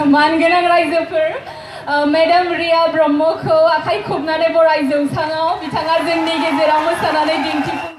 मानगोनां रायजोफोर मेडाम रिया ब्रह्मखौ आखाइ खबनानै बराय जौसाङाव बिथाङा जोंनि गेजेराव मोसानानै दिन्थिफुंगोन।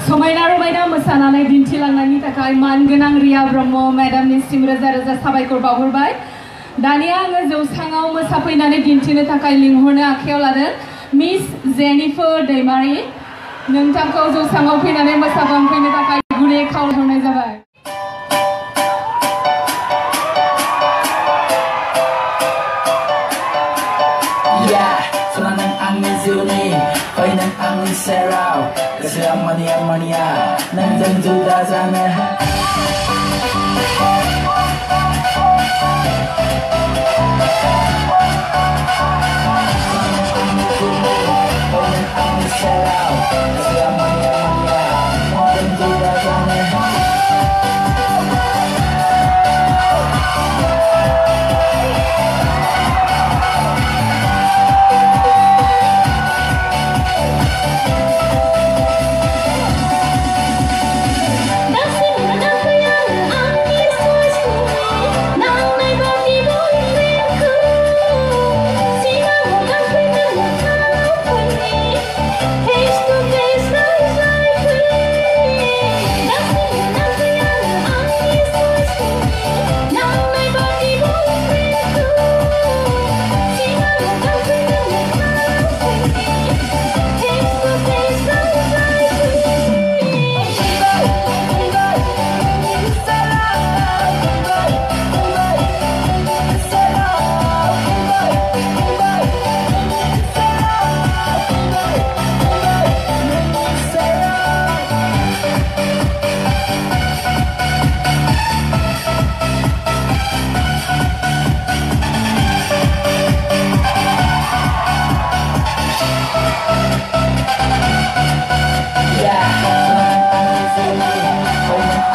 समायना मोसानानै दिन्थिलांनायनि थाखाय मानगोनां रिया ब्रह्म मेडामनिसिम रोजा रोजा साबायखर बावहरबाय। दानिया आङो जौसाङाव मोसाफैनानै दिन्थिनो थाखाय लिंहरनो आखायाव लादों मिस जेनिफार दैमारि। नोंथांखौ जौसाङाव फैनानै मोसाफैनो थाखाय गुरै खावलायहरनाय जाबाय। Angin serau, keseram mania nan tentu tak sana. Angin serau, keseram mania nan tentu tak sana.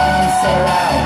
Angin serau,